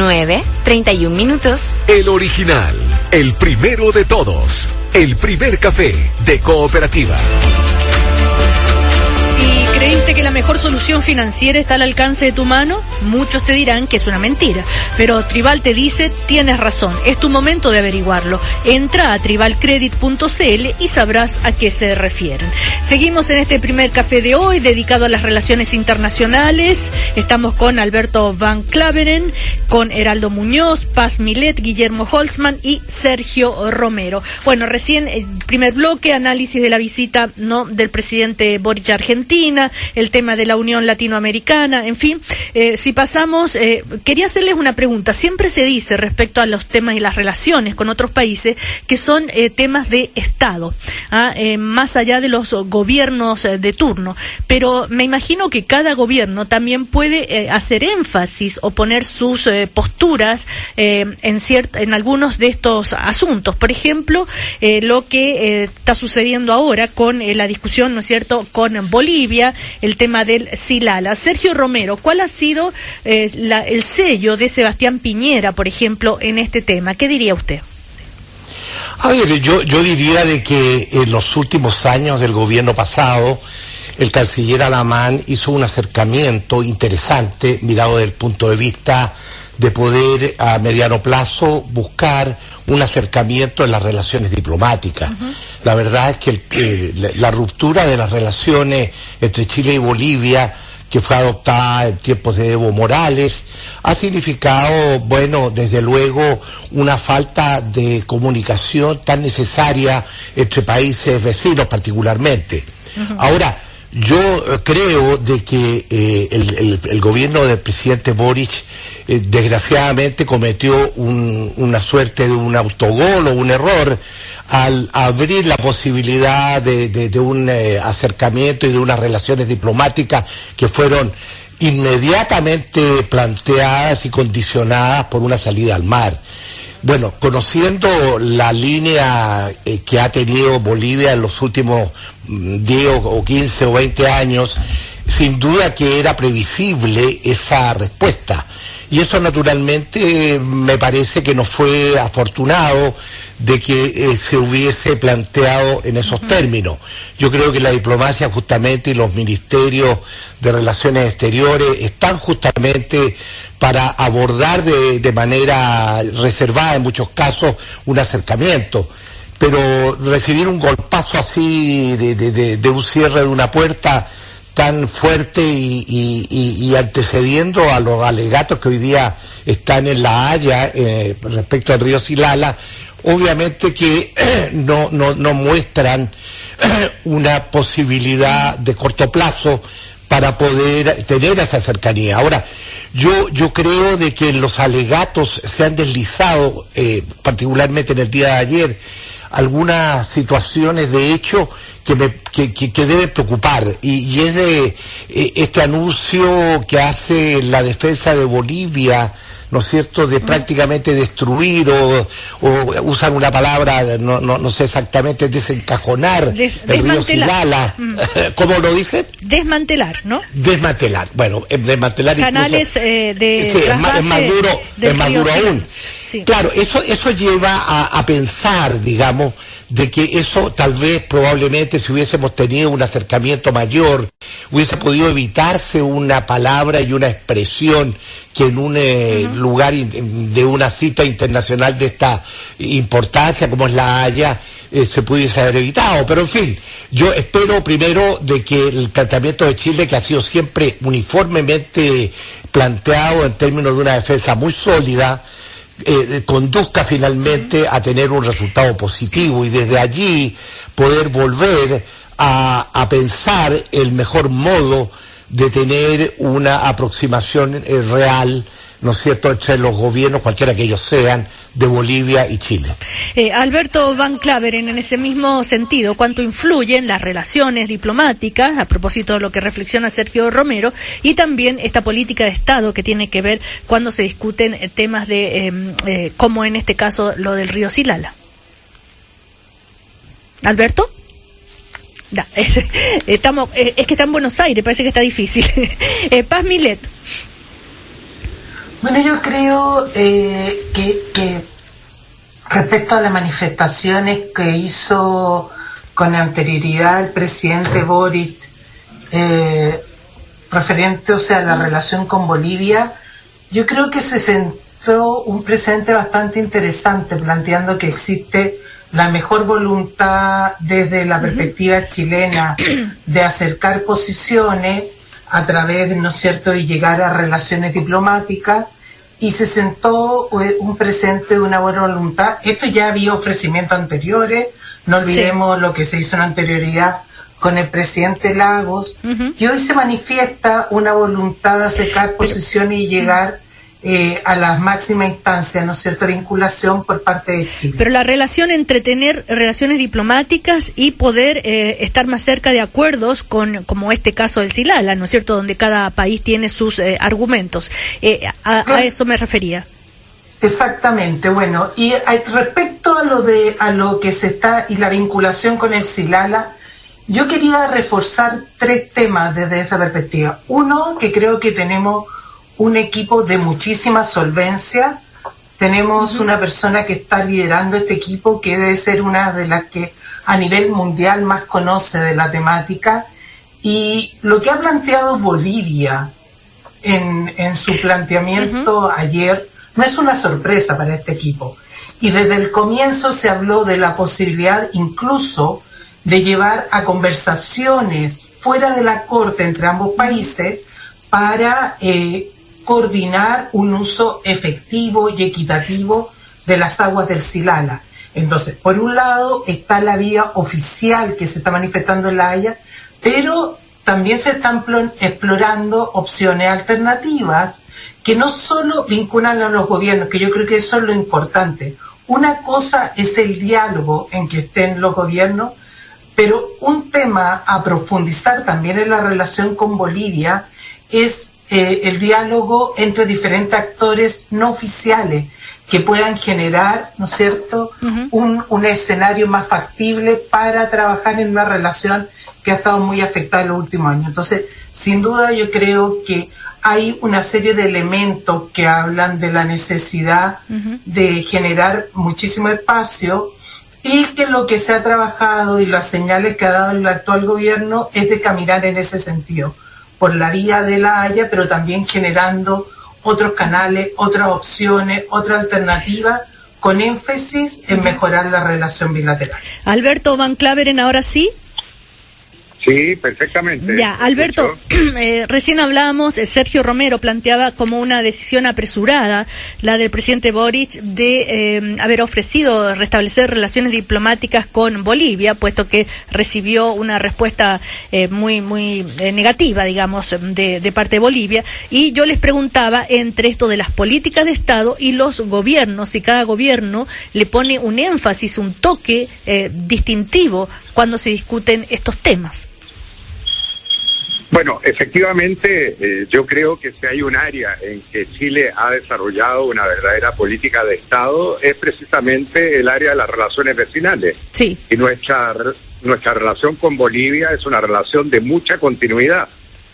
9:31 minutos. El original, el primero de todos, el primer café de Cooperativa. ¿Y creíste que la mejor solución financiera está al alcance de tu mano? Muchos te dirán que es una mentira, pero Tribal te dice, tienes razón, es tu momento de averiguarlo. Entra a tribalcredit.cl y sabrás a qué se refieren. Seguimos en este primer café de hoy, dedicado a las relaciones internacionales. Estamos con Alberto Van Klaveren, con Heraldo Muñoz, Paz Milet, Guillermo Holzman y Sergio Romero. Bueno, recién el primer bloque, análisis de la visita, ¿no?, del presidente Boric a Argentina, el tema de la Unión Latinoamericana, en fin. Si pasamos, quería hacerles una pregunta. Siempre se dice respecto a los temas y las relaciones con otros países que son temas de Estado, más allá de los gobiernos de turno. Pero me imagino que cada gobierno también puede hacer énfasis o poner sus posturas en algunos de estos asuntos. Por ejemplo, lo que está sucediendo ahora con la discusión, ¿no es cierto?, con Bolivia, el tema del Silala. Sergio Romero, ¿cuál ha sido el sello de Sebastián Piñera, por ejemplo, en este tema? ¿Qué diría usted? A ver, yo diría de que en los últimos años del gobierno pasado, el canciller Alamán hizo un acercamiento interesante, mirado desde el punto de vista de poder a mediano plazo buscar un acercamiento en las relaciones diplomáticas. Uh-huh. La verdad es que la ruptura de las relaciones entre Chile y Bolivia, que fue adoptada en tiempos de Evo Morales, ha significado, bueno, desde luego, una falta de comunicación tan necesaria entre países vecinos particularmente. Uh-huh. Ahora, yo creo de que el gobierno del presidente Boric desgraciadamente cometió una suerte de un autogol o un error al abrir la posibilidad de un acercamiento y de unas relaciones diplomáticas que fueron inmediatamente planteadas y condicionadas por una salida al mar. Bueno, conociendo la línea que ha tenido Bolivia en los últimos 10 o 15 o 20 años, sin duda que era previsible esa respuesta. Y eso naturalmente me parece que no fue afortunado de que se hubiese planteado en esos términos. Yo creo que la diplomacia justamente y los ministerios de Relaciones Exteriores están justamente para abordar de manera reservada, en muchos casos, un acercamiento. Pero recibir un golpazo así de un cierre de una puerta tan fuerte y antecediendo a los alegatos que hoy día están en La Haya respecto al río Silala, obviamente que no muestran una posibilidad de corto plazo para poder tener esa cercanía. Ahora, yo creo de que los alegatos se han deslizado, particularmente en el día de ayer, algunas situaciones de hecho que deben preocupar, y es de este anuncio que hace la defensa de Bolivia, ¿no es cierto?, de prácticamente destruir o usan una palabra, no sé exactamente, desencajonar el río Silala. ¿Cómo lo dicen? Desmantelar, ¿no? Desmantelar, bueno, desmantelar canales incluso, de sí, es más duro aún. Sí. Claro, eso lleva a pensar, digamos, de que eso tal vez probablemente si hubiésemos tenido un acercamiento mayor, hubiese podido evitarse una palabra y una expresión que en un lugar de una cita internacional de esta importancia como es La Haya se pudiese haber evitado. Pero en fin, yo espero primero de que el planteamiento de Chile, que ha sido siempre uniformemente planteado en términos de una defensa muy sólida, conduzca finalmente a tener un resultado positivo y desde allí poder volver a pensar el mejor modo de tener una aproximación real, ¿no es cierto?, entre los gobiernos, cualquiera que ellos sean, de Bolivia y Chile. Alberto Van Klaveren, en ese mismo sentido, ¿cuánto influyen las relaciones diplomáticas, a propósito de lo que reflexiona Sergio Romero, y también esta política de Estado que tiene que ver cuando se discuten temas de, como en este caso, lo del río Silala? ¿Alberto? No, es que está en Buenos Aires, parece que está difícil. Paz Milet. Bueno, yo creo que respecto a las manifestaciones que hizo con anterioridad el presidente Boric, referente, a la relación con Bolivia, yo creo que se sentó un precedente bastante interesante, planteando que existe la mejor voluntad desde la perspectiva chilena de acercar posiciones a través, ¿no es cierto?, de llegar a relaciones diplomáticas, y se sentó un precedente de una buena voluntad. Esto ya había ofrecimientos anteriores, no olvidemos lo que se hizo en anterioridad con el presidente Lagos, y hoy se manifiesta una voluntad de acercar posiciones y llegar a las máximas instancias, ¿no es cierto?, vinculación por parte de Chile. Pero la relación entre tener relaciones diplomáticas y poder estar más cerca de acuerdos como este caso del Silala, ¿no es cierto?, donde cada país tiene sus argumentos. A eso me refería. Exactamente, bueno, y respecto a lo que se está y la vinculación con el Silala, yo quería reforzar 3 temas desde esa perspectiva. Uno, que creo que tenemos un equipo de muchísima solvencia. Tenemos una persona que está liderando este equipo que debe ser una de las que a nivel mundial más conoce de la temática, y lo que ha planteado Bolivia en su planteamiento ayer no es una sorpresa para este equipo, y desde el comienzo se habló de la posibilidad incluso de llevar a conversaciones fuera de la Corte entre ambos países para coordinar un uso efectivo y equitativo de las aguas del Silala. Entonces, por un lado está la vía oficial que se está manifestando en La Haya, pero también se están explorando opciones alternativas que no solo vinculan a los gobiernos, que yo creo que eso es lo importante. Una cosa es el diálogo en que estén los gobiernos, pero un tema a profundizar también en la relación con Bolivia es el diálogo entre diferentes actores no oficiales que puedan generar, ¿no es cierto?, un escenario más factible para trabajar en una relación que ha estado muy afectada en los últimos años. Entonces, sin duda yo creo que hay una serie de elementos que hablan de la necesidad de generar muchísimo espacio, y que lo que se ha trabajado y las señales que ha dado el actual gobierno es de caminar en ese sentido, por la vía de La Haya, pero también generando otros canales, otras opciones, otras alternativas, con énfasis en mejorar la relación bilateral. Alberto Van Claveren, ahora sí. Sí, perfectamente. Ya, Alberto, recién hablábamos, Sergio Romero planteaba como una decisión apresurada la del presidente Boric de haber ofrecido restablecer relaciones diplomáticas con Bolivia, puesto que recibió una respuesta muy negativa, digamos, de parte de Bolivia. Y yo les preguntaba entre esto de las políticas de Estado y los gobiernos, si cada gobierno le pone un énfasis, un toque distintivo cuando se discuten estos temas. Bueno, efectivamente, yo creo que si hay un área en que Chile ha desarrollado una verdadera política de Estado, es precisamente el área de las relaciones vecinales. Sí. Y nuestra relación con Bolivia es una relación de mucha continuidad.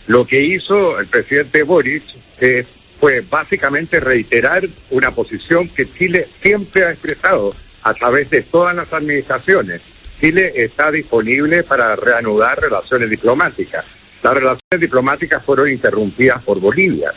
Lo que hizo el presidente Boric fue básicamente reiterar una posición que Chile siempre ha expresado a través de todas las administraciones. Chile está disponible para reanudar relaciones diplomáticas. Las relaciones diplomáticas fueron interrumpidas por Bolivia,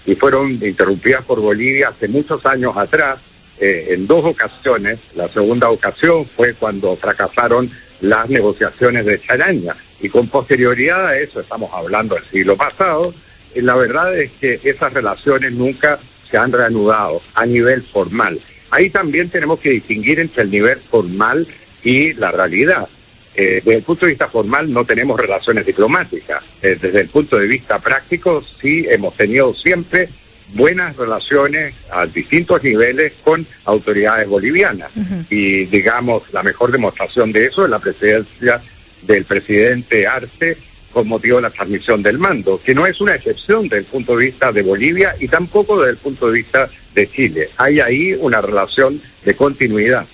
y fueron interrumpidas por Bolivia hace muchos años atrás, en 2 ocasiones. La segunda ocasión fue cuando fracasaron las negociaciones de Charaña, y con posterioridad a eso, estamos hablando del siglo pasado, la verdad es que esas relaciones nunca se han reanudado a nivel formal. Ahí también tenemos que distinguir entre el nivel formal y la realidad. Desde el punto de vista formal no tenemos relaciones diplomáticas. Desde el punto de vista práctico sí hemos tenido siempre buenas relaciones a distintos niveles con autoridades bolivianas. Y digamos, la mejor demostración de eso es la presidencia del presidente Arce con motivo de la transmisión del mando, que no es una excepción desde el punto de vista de Bolivia y tampoco desde el punto de vista de Chile. Hay ahí una relación de continuidad.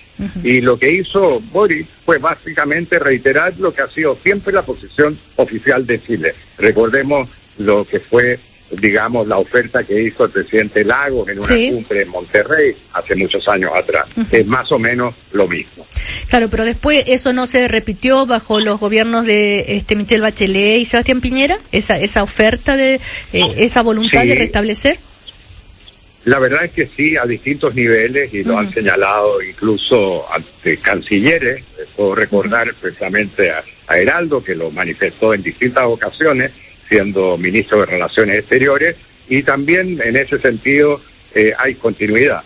Y lo que hizo Boric fue básicamente reiterar lo que ha sido siempre la posición oficial de Chile. Recordemos lo que fue digamos, la oferta que hizo el presidente Lagos en una cumbre en Monterrey hace muchos años atrás. Es más o menos lo mismo. Claro, pero después eso no se repitió bajo los gobiernos de Michelle Bachelet y Sebastián Piñera, esa oferta de esa voluntad de restablecer. La verdad es que sí, a distintos niveles, y lo han señalado incluso ante cancilleres. Puedo recordar precisamente a Heraldo, que lo manifestó en distintas ocasiones, siendo ministro de Relaciones Exteriores, y también en ese sentido hay continuidad.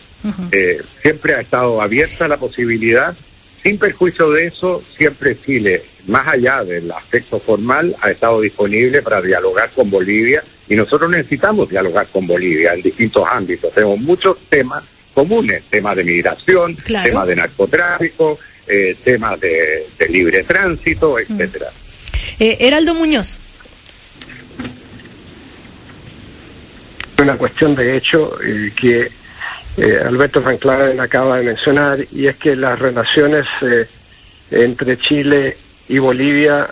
Siempre ha estado abierta la posibilidad. Sin perjuicio de eso, siempre Chile, más allá del aspecto formal, ha estado disponible para dialogar con Bolivia, y nosotros necesitamos dialogar con Bolivia en distintos ámbitos. Tenemos muchos temas comunes, temas de migración, temas de narcotráfico, temas de libre tránsito, etcétera. Heraldo Muñoz. Una cuestión de hecho que Alberto Van Claven acaba de mencionar, y es que las relaciones entre Chile y Bolivia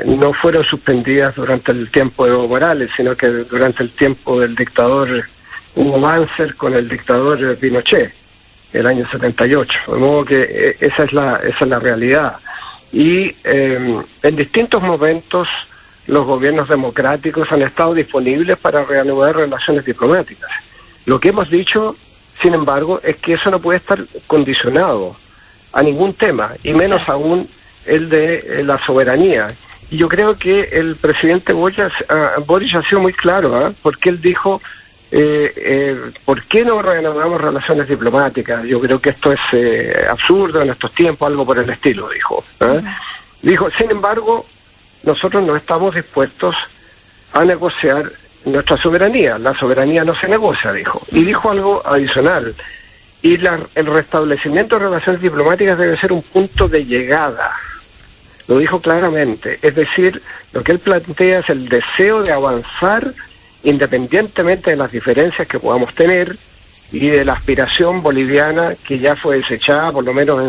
no fueron suspendidas durante el tiempo de Evo Morales, sino que durante el tiempo del dictador Hugo Banzer con el dictador Pinochet, el año 78. De modo que esa es la realidad. Y en distintos momentos los gobiernos democráticos han estado disponibles para reanudar relaciones diplomáticas. Lo que hemos dicho, sin embargo, es que eso no puede estar condicionado a ningún tema, y menos aún el de la soberanía. Y yo creo que el presidente Boric ha sido muy claro, porque él dijo, ¿por qué no reanudamos relaciones diplomáticas? Yo creo que esto es absurdo en estos tiempos, algo por el estilo, dijo. Dijo, sin embargo, nosotros no estamos dispuestos a negociar nuestra soberanía. La soberanía no se negocia, dijo. Y dijo algo adicional. Y el restablecimiento de relaciones diplomáticas debe ser un punto de llegada. Lo dijo claramente. Es decir, lo que él plantea es el deseo de avanzar independientemente de las diferencias que podamos tener y de la aspiración boliviana que ya fue desechada, por lo menos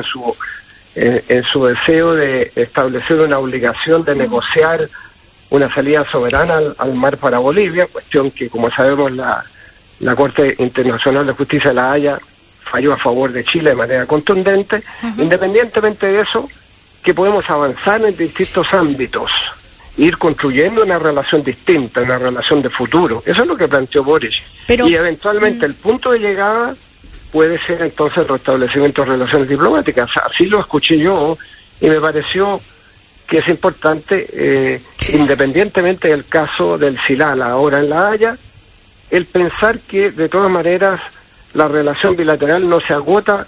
en su deseo de establecer una obligación de negociar una salida soberana al mar para Bolivia, cuestión que, como sabemos, la Corte Internacional de Justicia de La Haya falló a favor de Chile de manera contundente. Independientemente de eso, que podemos avanzar en distintos ámbitos, ir construyendo una relación distinta, una relación de futuro. Eso es lo que planteó Boric. Y eventualmente el punto de llegada puede ser entonces el restablecimiento de relaciones diplomáticas. Así lo escuché yo, y me pareció que es importante, independientemente del caso del Silala ahora en La Haya, el pensar que de todas maneras la relación bilateral no se agota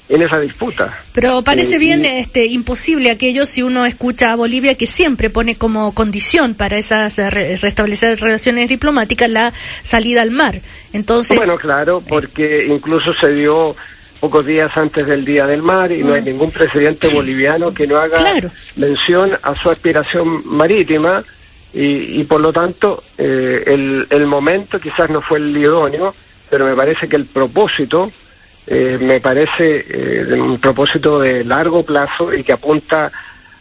en esa disputa. Pero parece bien imposible aquello si uno escucha a Bolivia, que siempre pone como condición para esas restablecer relaciones diplomáticas la salida al mar. Entonces, bueno, claro, porque incluso se dio pocos días antes del Día del Mar, y no hay ningún presidente boliviano que no haga mención a su aspiración marítima, y por lo tanto el momento quizás no fue el idóneo, pero me parece que el propósito me parece un propósito de largo plazo y que apunta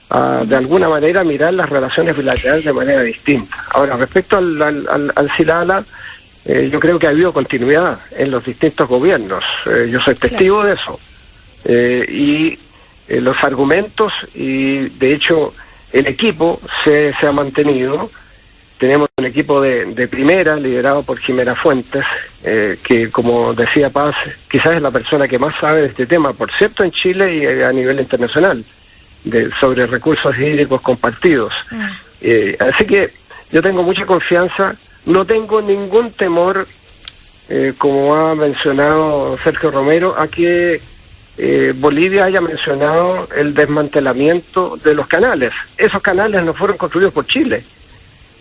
a, de alguna manera, a mirar las relaciones bilaterales de manera distinta. Ahora, respecto al Silala, yo creo que ha habido continuidad en los distintos gobiernos. Yo soy testigo de eso. Y los argumentos, y de hecho el equipo se ha mantenido. Tenemos un equipo de primera, liderado por Jimena Fuentes, que, como decía Paz, quizás es la persona que más sabe de este tema, por cierto, en Chile y a nivel internacional, sobre recursos hídricos compartidos. Así que yo tengo mucha confianza, no tengo ningún temor, como ha mencionado Sergio Romero, a que Bolivia haya mencionado el desmantelamiento de los canales. Esos canales no fueron construidos por Chile.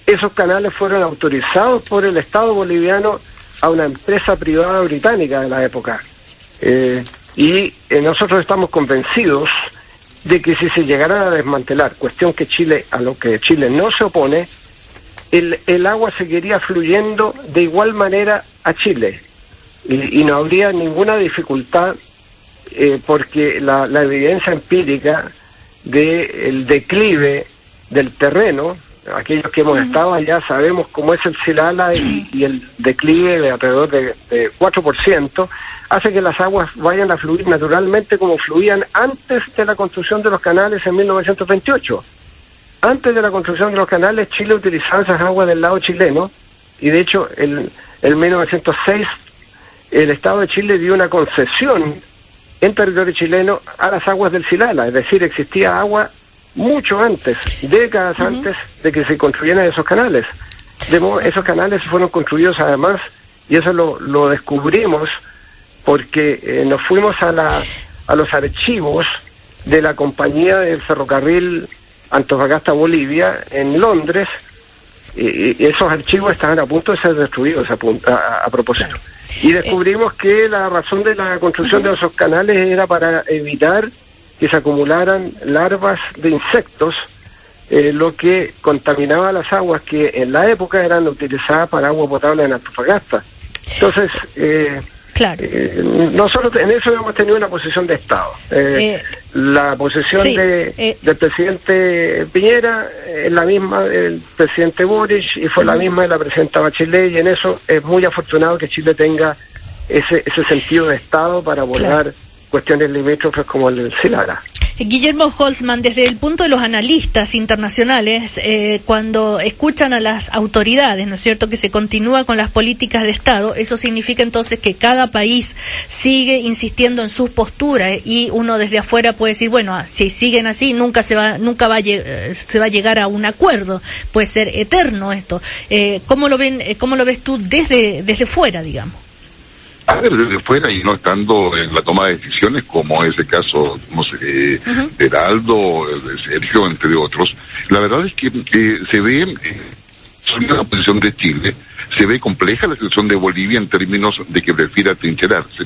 Esos canales fueron autorizados por el Estado boliviano a una empresa privada británica de la época. Y nosotros estamos convencidos de que si se llegara a desmantelar, cuestión que a lo que Chile no se opone, el agua seguiría fluyendo de igual manera a Chile. Y no habría ninguna dificultad, porque la evidencia empírica del declive del terreno aquellos que hemos estado allá sabemos cómo es el Silala y el declive de alrededor de 4% hace que las aguas vayan a fluir naturalmente como fluían antes de la construcción de los canales en 1928. Antes de la construcción de los canales, Chile utilizaba esas aguas del lado chileno, y de hecho en 1906 el Estado de Chile dio una concesión en territorio chileno a las aguas del Silala, es decir, existía agua mucho antes, décadas antes de que se construyeran esos canales. Esos canales fueron construidos además, y eso lo descubrimos porque nos fuimos a los archivos de la compañía del ferrocarril Antofagasta-Bolivia en Londres, y esos archivos estaban a punto de ser destruidos a propósito. Y descubrimos que la razón de la construcción de esos canales era para evitar que se acumularan larvas de insectos, lo que contaminaba las aguas que en la época eran utilizadas para agua potable en Antofagasta. Entonces, claro. Nosotros en eso hemos tenido una posición de Estado. La posición del presidente Piñera es la misma del presidente Boric y fue la misma de la presidenta Bachelet, y en eso es muy afortunado que Chile tenga ese sentido de Estado para abordar cuestiones limítrofes como el Silala. Guillermo Holzman, desde el punto de los analistas internacionales, cuando escuchan a las autoridades, ¿no es cierto?, que se continúa con las políticas de Estado, eso significa entonces que cada país sigue insistiendo en sus posturas, y uno desde afuera puede decir, bueno, si siguen así, nunca se va a llegar a un acuerdo, puede ser eterno esto. ¿Cómo lo ves tú desde fuera, digamos? A ver, desde fuera y no estando en la toma de decisiones, como es el caso, no sé, de Heraldo, de Sergio, entre otros, la verdad es que se ve la posición de Chile, se ve compleja la situación de Bolivia en términos de que prefiere atrincherarse.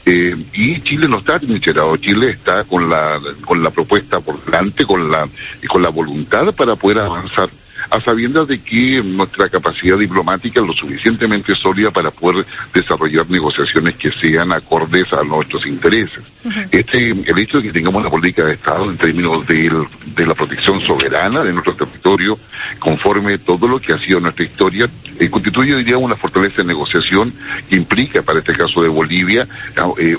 Y Chile no está atrincherado, Chile está con la propuesta por delante, con la voluntad para poder avanzar, a sabiendas de que nuestra capacidad diplomática es lo suficientemente sólida para poder desarrollar negociaciones que sean acordes a nuestros intereses. El hecho de que tengamos una política de Estado en términos de la protección soberana de nuestro territorio, conforme todo lo que ha sido nuestra historia, constituye, diría, una fortaleza de negociación que implica, para este caso de Bolivia,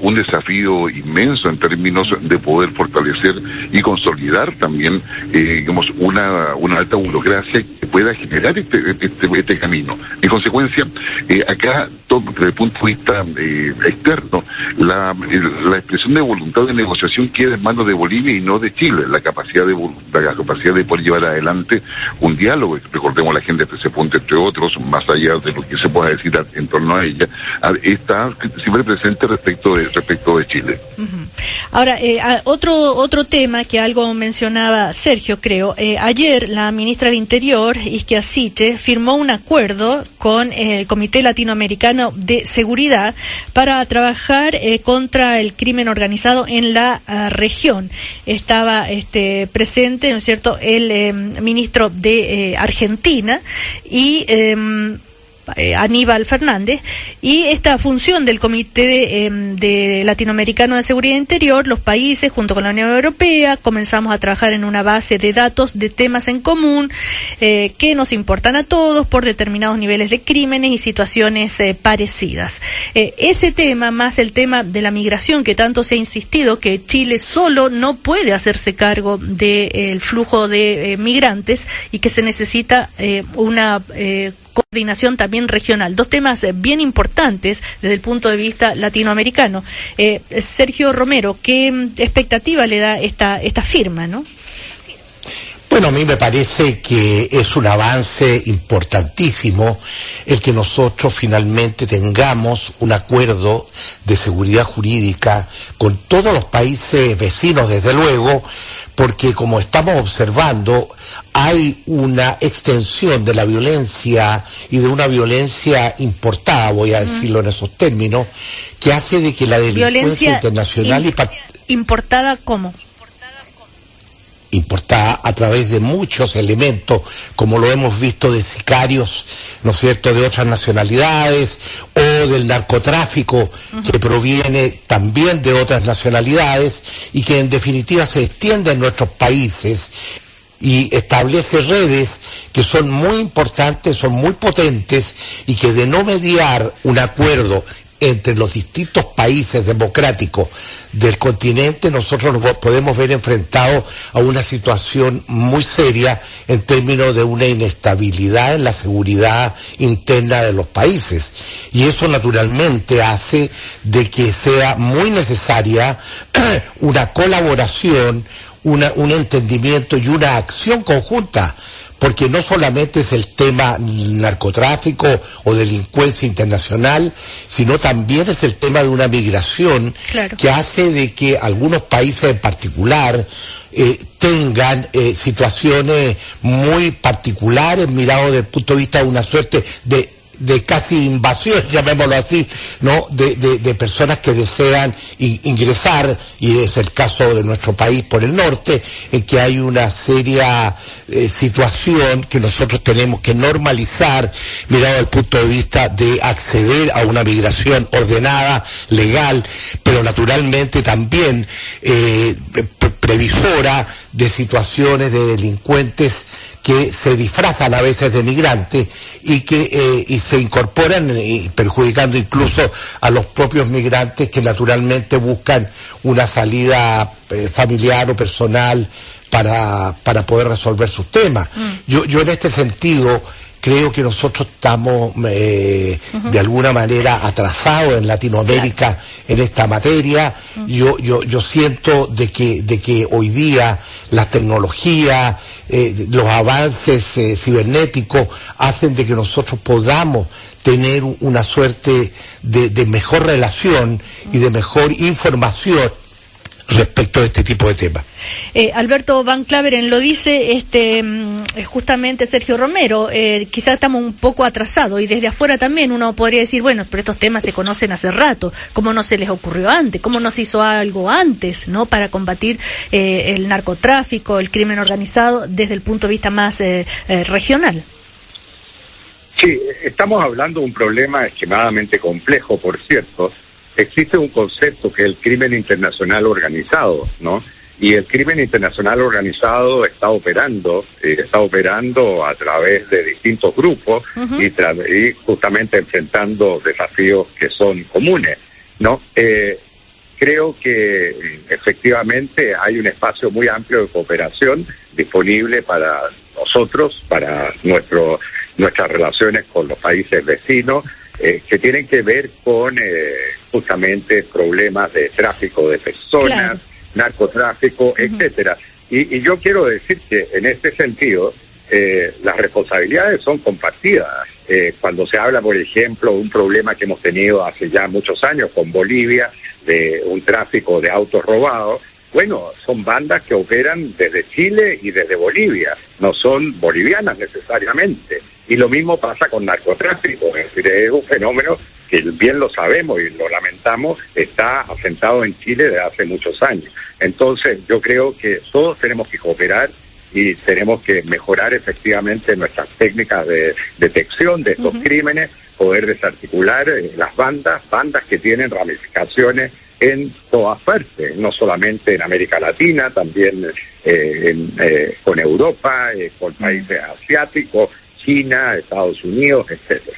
un desafío inmenso en términos de poder fortalecer y consolidar también, digamos, una alta burocracia que pueda generar este camino. En consecuencia, acá, desde el punto de vista externo, la expresión de voluntad de negociación queda en manos de Bolivia y no de Chile. La capacidad de poder llevar adelante un diálogo, recordemos la agenda de ese punto, entre otros, más allá de lo que se pueda decir en torno a ella, está siempre presente respecto de Chile. Ahora, otro tema que algo mencionaba Sergio, creo, ayer la ministra del Interior, Isquia Siche, firmó un acuerdo con el Comité Latinoamericano de Seguridad para trabajar contra el crimen organizado en la región. Estaba presente, ¿no es cierto?, el ministro de Argentina y Aníbal Fernández, y esta función del Comité de Latinoamericano de Seguridad Interior, los países junto con la Unión Europea comenzamos a trabajar en una base de datos de temas en común que nos importan a todos por determinados niveles de crímenes y situaciones parecidas. Ese tema, más el tema de la migración, que tanto se ha insistido que Chile solo no puede hacerse cargo del flujo de migrantes y que se necesita una coordinación también regional. Dos temas bien importantes desde el punto de vista latinoamericano. Sergio Romero, ¿qué expectativa le da esta firma, no? Bueno, a mí me parece que es un avance importantísimo el que nosotros finalmente tengamos un acuerdo de seguridad jurídica con todos los países vecinos, desde luego, porque como estamos observando, hay una extensión de la violencia y de una violencia importada, voy a decirlo en esos términos, que hace de que la delincuencia internacional ¿importada cómo? Importada a través de muchos elementos, como lo hemos visto, de sicarios, ¿no es cierto?, de otras nacionalidades, o del narcotráfico, que proviene también de otras nacionalidades, y que en definitiva se extiende en nuestros países y establece redes que son muy importantes, son muy potentes, y que de no mediar un acuerdo entre los distintos países democráticos del continente, nosotros nos podemos ver enfrentados a una situación muy seria en términos de una inestabilidad en la seguridad interna de los países. Y eso naturalmente hace de que sea muy necesaria una colaboración, un entendimiento y una acción conjunta, porque no solamente es el tema narcotráfico o delincuencia internacional, sino también es el tema de una migración, claro, que hace de que algunos países en particular tengan situaciones muy particulares, mirado desde el punto de vista de una suerte de casi invasión, llamémoslo así, ¿no? De personas que desean ingresar, y es el caso de nuestro país por el norte, en que hay una seria situación que nosotros tenemos que normalizar, mirado desde el punto de vista de acceder a una migración ordenada, legal, pero naturalmente también previsora de situaciones de delincuentes que se disfrazan a veces de migrantes y que y se incorporan, perjudicando incluso a los propios migrantes, que naturalmente buscan una salida familiar o personal para poder resolver sus temas. Yo en este sentido creo que nosotros estamos de alguna manera atrasados en Latinoamérica en esta materia. Yo siento de que hoy día la tecnología, los avances cibernéticos hacen de que nosotros podamos tener una suerte de mejor relación y de mejor información respecto a este tipo de temas. Alberto Van Klaveren, lo dice justamente Sergio Romero, quizás estamos un poco atrasados, y desde afuera también uno podría decir, bueno, pero estos temas se conocen hace rato, ¿cómo no se les ocurrió antes? ¿Cómo no se hizo algo antes, no, para combatir el narcotráfico, el crimen organizado desde el punto de vista más regional? Sí, estamos hablando de un problema extremadamente complejo, por cierto. Existe un concepto que es el crimen internacional organizado, ¿no? Y el crimen internacional organizado está operando a través de distintos grupos y justamente enfrentando desafíos que son comunes, ¿no? Creo que efectivamente hay un espacio muy amplio de cooperación disponible para nosotros, para nuestras relaciones con los países vecinos, que tienen que ver con justamente problemas de tráfico de personas, claro, narcotráfico, etcétera. Y yo quiero decir que en este sentido las responsabilidades son compartidas. Cuando se habla, por ejemplo, de un problema que hemos tenido hace ya muchos años con Bolivia, de un tráfico de autos robados, bueno, son bandas que operan desde Chile y desde Bolivia, no son bolivianas necesariamente. Y lo mismo pasa con narcotráfico, es decir, es un fenómeno que bien lo sabemos y lo lamentamos, está asentado en Chile desde hace muchos años. Entonces yo creo que todos tenemos que cooperar y tenemos que mejorar efectivamente nuestras técnicas de detección de estos crímenes, poder desarticular las bandas que tienen ramificaciones en todas partes, no solamente en América Latina, también con Europa, con países asiáticos, China, Estados Unidos, etcétera.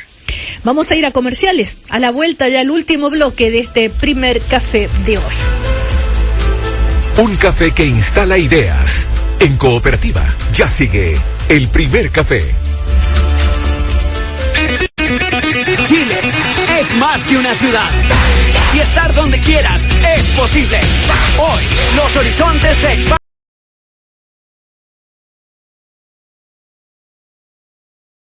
Vamos a ir a comerciales. A la vuelta ya el último bloque de este primer café de hoy. Un café que instala ideas. En Cooperativa ya sigue el primer café. Chile es más que una ciudad. Y estar donde quieras es posible. Hoy los horizontes se expanden.